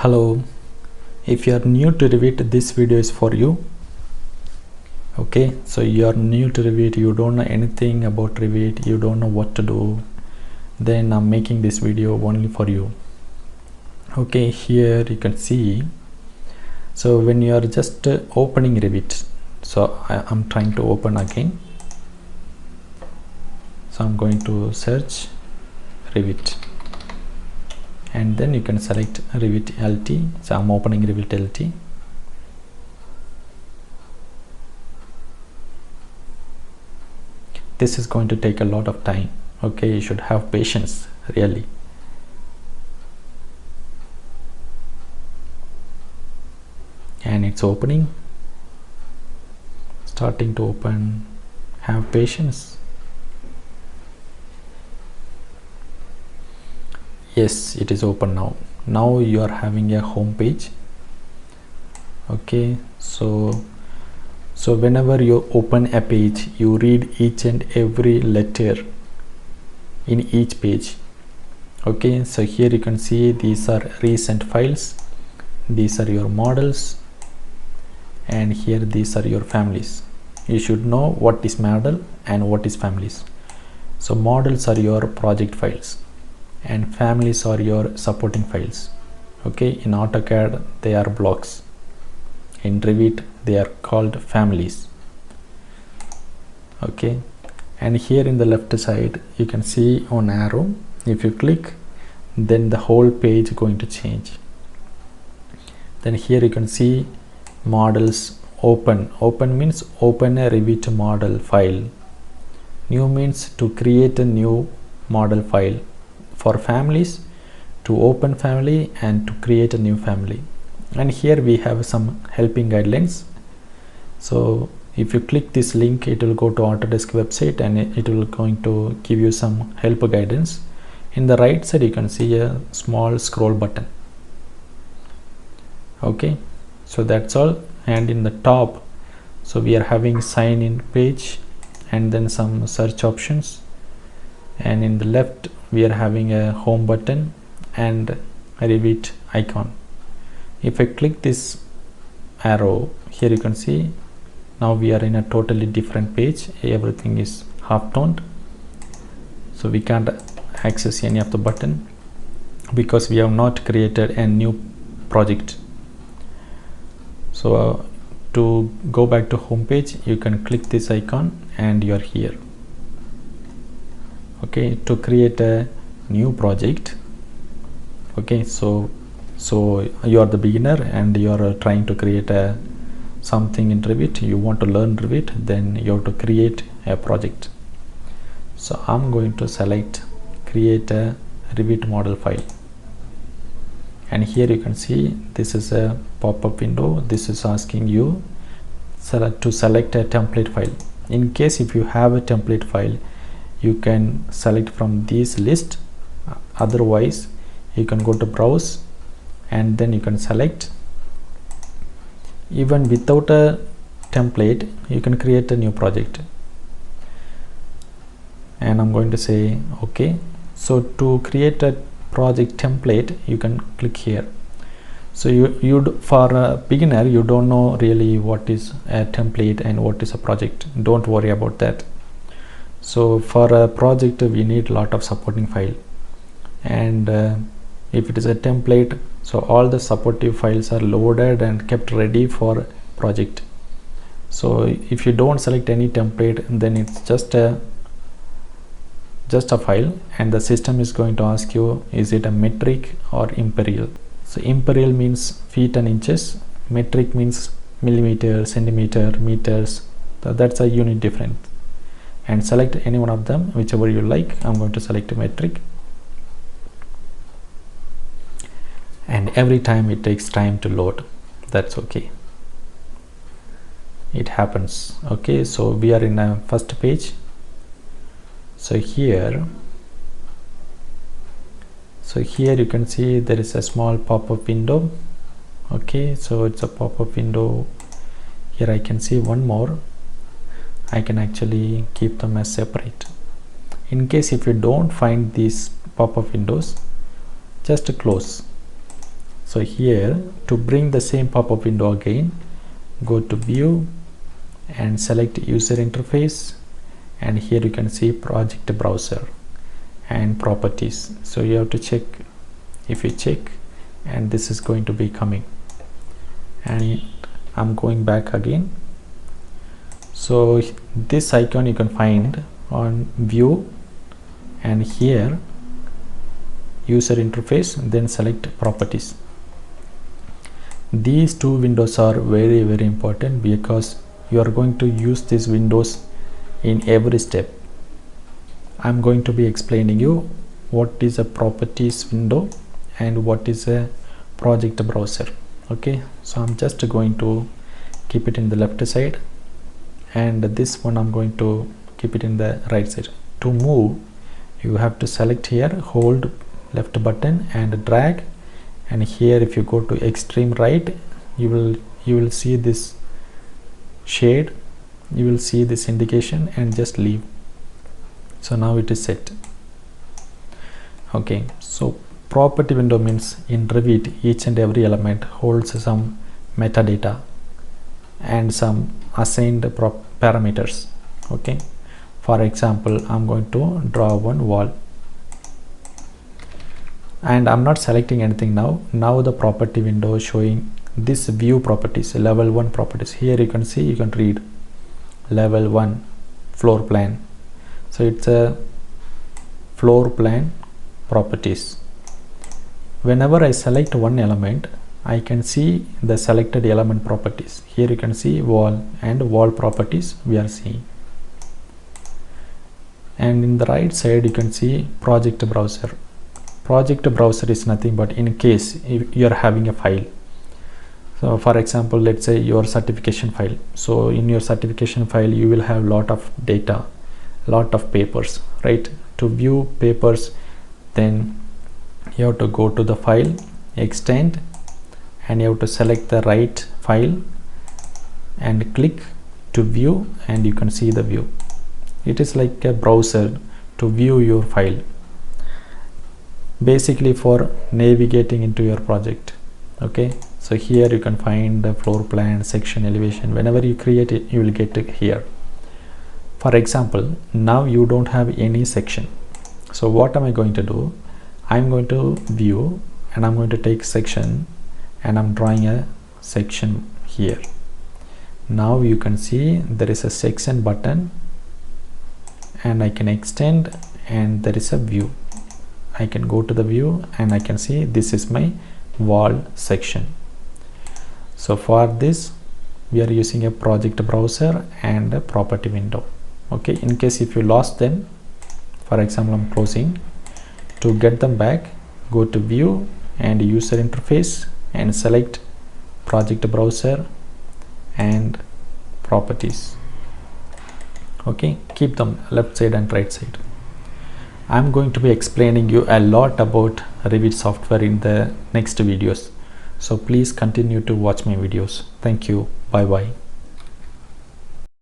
Hello, if you are new to Revit, this video is for you. Okay, so you are new to Revit, you don't know anything about Revit, you don't know what to do, then I'm making this video only for you. Okay, here you can see, so when you are just opening Revit, so I'm trying to open again. So I'm going to search Revit, and then you can select Revit LT. So I'm opening Revit LT. This is going to take a lot of time. Okay, you should have patience, really. And it's opening, starting to open. Have patience. Yes, it is open now. Now you are having a home page. Okay, so whenever you open a page, you read each and every letter in each page. Okay, so here you can see these are recent files, these are your models, and here these are your families. You should know what is model and what is families. So models are your project files and families are your supporting files. Okay, in AutoCAD they are blocks, in Revit they are called families. Okay, and here in the left side you can see on arrow, if you click, then the whole page is going to change. Then here you can see models. Open means open a Revit model file. New means to create a new model file. For families, to open family and to create a new family. And here we have some helping guidelines. So if you click this link, it will go to Autodesk website and it will going to give you some help guidance. In the right side you can see a small scroll button. Okay, so that's all. And in the top, so we are having sign in page and then some search options, and in the left we are having a home button and a Revit icon. If I click this arrow, here you can see now we are in a totally different page. Everything is half toned, so we can't access any of the button because we have not created a new project. So to go back to home page, you can click this icon and you are here. Okay, to create a new project. Okay, so you are the beginner and you are trying to create a something in Revit, you want to learn Revit, then you have to create a project. So I'm going to select create a Revit model file, and here you can see this is a pop-up window. This is asking you to select a template file. In case if you have a template file, you can select from this list. Otherwise you can go to browse and then you can select. Even without a template you can create a new project, and I'm going to say okay. So to create a project template you can click here. So you for a beginner, you don't know really what is a template and what is a project. Don't worry about that. So for a project we need a lot of supporting file, and if it is a template, so all the supportive files are loaded and kept ready for project. So if you don't select any template, then it's just a file, and the system is going to ask you, is it a metric or imperial? So imperial means feet and inches, metric means millimeter, centimeter, meters. So that's a unit difference, and select any one of them, whichever you like. I'm going to select a metric, and every time it takes time to load. That's okay, it happens. Okay, so we are in a first page. So here you can see there is a small pop-up window. Okay, so it's a pop-up window. Here I can see one more. I can actually keep them as separate. In case if you don't find these pop-up windows, just close. So here, to bring the same pop-up window again, go to view and select user interface, and here you can see project browser and properties. So you have to check. If you check, and this is going to be coming, and I'm going back again. So this icon you can find on view, and here user interface, then select properties. These two windows are very important because you are going to use these windows in every step. I'm going to be explaining you what is a properties window and what is a project browser. Okay, so I'm just going to keep it in the left side, and this one I'm going to keep it in the right side. To move, you have to select here, hold left button and drag, and here if you go to extreme right, you will see this shade, you will see this indication, and just leave. So now it is set. Okay, so property window means in Revit each and every element holds some metadata and some assigned parameters. Okay, for example, I'm going to draw one wall, and I'm not selecting anything now. Now the property window is showing this view properties, level 1 properties. Here you can see, you can read level 1 floor plan. So it's a floor plan properties. Whenever I select one element, I can see the selected element properties. Here you can see wall and wall properties we are seeing. And in the right side you can see project browser. Project browser is nothing but in case if you are having a file. So for example, let's say your certification file. So in your certification file you will have lot of data, lot of papers, right? To view papers, then you have to go to the file, extend, and you have to select the right file and click to view, and you can see the view. It is like a browser to view your file, basically for navigating into your project. Okay, so here you can find the floor plan, section, elevation. Whenever you create it, you will get it here. For example, now you don't have any section. So what am I going to do? I'm going to view, and I'm going to take section, and I'm drawing a section here. Now you can see there is a section button, and I can extend, and there is a view. I can go to the view, and I can see this is my wall section. So for this we are using a project browser and a property window. Okay, in case if you lost them, for example, I'm closing. To get them back, go to view and user interface and select project browser and properties. Okay, keep them left side and right side. I'm going to be explaining you a lot about Revit software in the next videos, so please continue to watch my videos. Thank you. Bye bye.